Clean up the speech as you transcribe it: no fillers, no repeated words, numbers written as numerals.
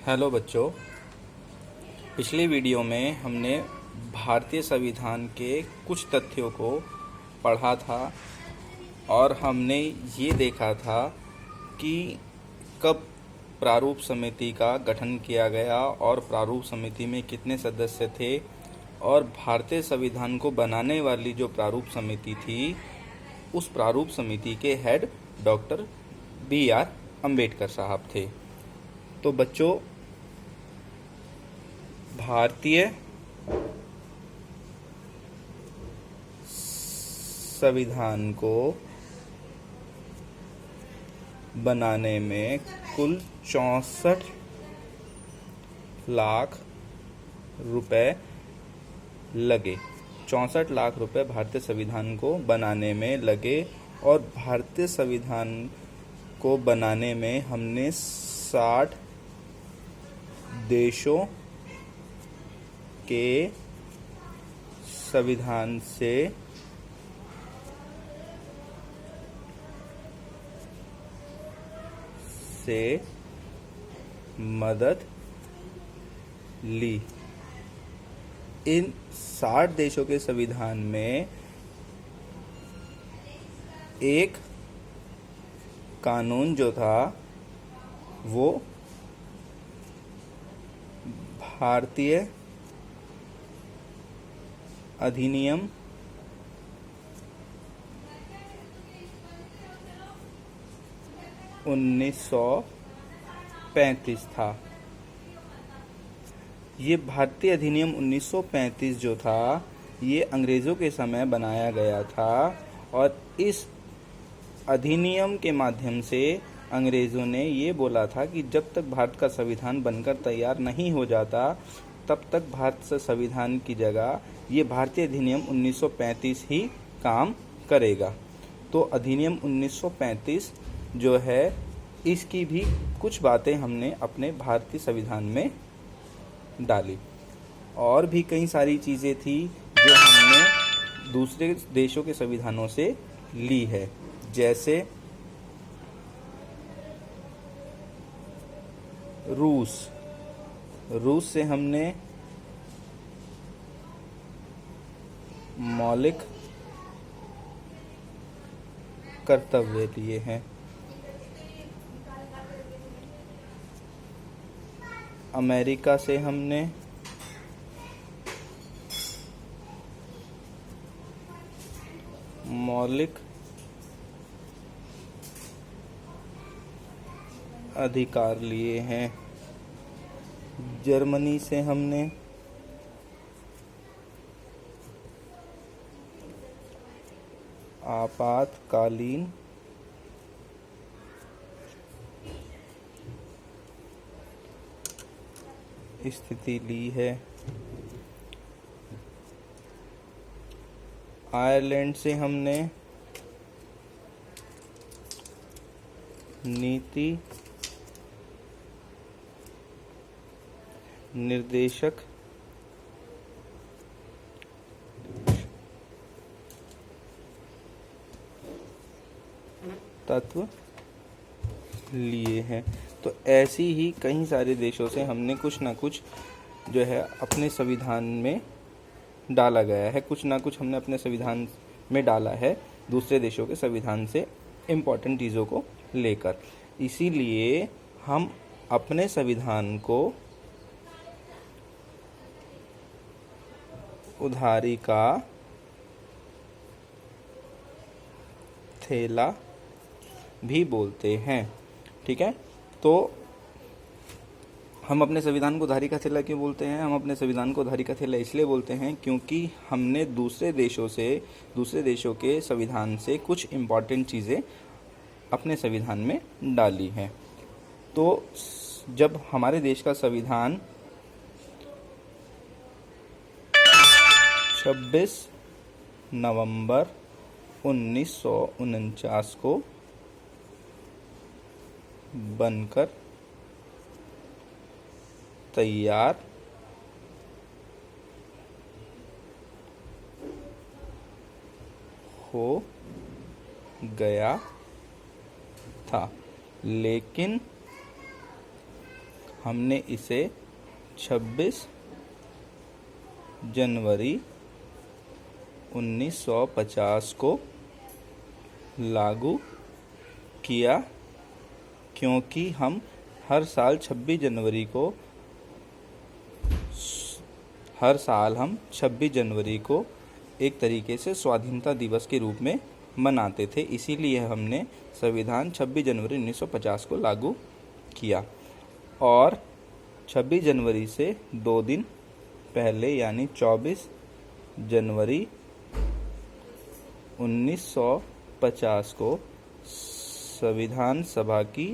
Hello बच्चों। पिछली video में हमने भारतीय संविधान के कुछ तथ्यों को पढ़ा था और हमने ये देखा था कि कब प्रारूप समिति का गठन किया गया और प्रारूप समिति में कितने सदस्य थे और भारतीय संविधान को बनाने वाली जो प्रारूप समिति थी उस प्रारूप समिति के हेड डॉक्टर B.R. अम्बेडकर साहब थे। तो बच्चों, भारतीय संविधान को बनाने में कुल 64 लाख रुपए लगे। 64 लाख रुपए भारतीय संविधान को बनाने में लगे और भारतीय संविधान को बनाने में हमने 60 देशों के संविधान से मदद ली। इन 60 देशों के संविधान में एक कानून जो था वो भारतीय अधिनियम 1935 था। ये भारतीय अधिनियम 1935 जो था ये अंग्रेज़ों के समय बनाया गया था और इस अधिनियम के माध्यम से अंग्रेज़ों ने ये बोला था कि जब तक भारत का संविधान बनकर तैयार नहीं हो जाता तब तक भारत से संविधान की जगह ये भारतीय अधिनियम 1935 ही काम करेगा। तो अधिनियम 1935 जो है इसकी भी कुछ बातें हमने अपने भारतीय संविधान में डाली और भी कई सारी चीज़ें थी जो हमने दूसरे देशों के संविधानों से ली है। जैसे रूस से हमने मौलिक कर्तव्य लिए हैं। अमेरिका से हमने मौलिक अधिकार लिए हैं। जर्मनी से हमने आपातकालीन स्थिति ली है। आयरलैंड से हमने नीति निर्देशक तत्व लिए हैं। तो ऐसी ही कई सारे देशों से हमने कुछ ना कुछ जो है अपने संविधान में डाला गया है, कुछ ना कुछ हमने अपने संविधान में डाला है दूसरे देशों के संविधान से इम्पोर्टेंट चीज़ों को लेकर। इसीलिए हम अपने संविधान को उधारी का थैला भी बोलते हैं। ठीक है, तो हम अपने संविधान को उधारी का थैला क्यों बोलते हैं? हम अपने संविधान को उधारी का थैला इसलिए बोलते हैं क्योंकि हमने दूसरे देशों के संविधान से कुछ इम्पॉर्टेंट चीज़ें अपने संविधान में डाली हैं। तो जब हमारे देश का संविधान 26 नवंबर 1949 को बनकर तैयार हो गया था, लेकिन हमने इसे 26 जनवरी 1950 को लागू किया, क्योंकि हम हर साल 26 जनवरी को एक तरीके से स्वाधीनता दिवस के रूप में मनाते थे। इसीलिए हमने संविधान 26 जनवरी 1950 को लागू किया। और 26 जनवरी से 2 दिन पहले यानी 24 जनवरी 1950 को संविधान सभा की